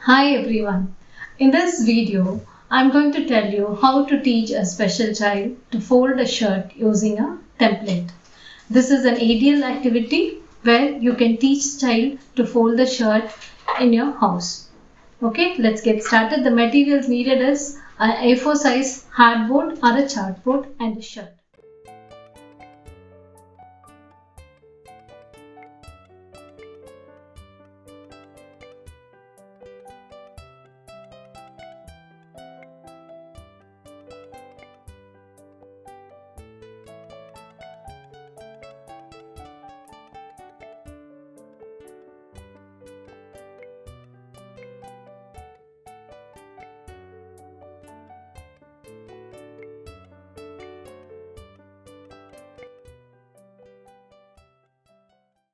Hi everyone. In this video, I'm going to tell you how to teach a special child to fold a shirt using a template. This is an ideal activity where you can teach child to fold the shirt in your house. Okay, let's get started. The materials needed is an A4 size hardboard or a chartboard and a shirt.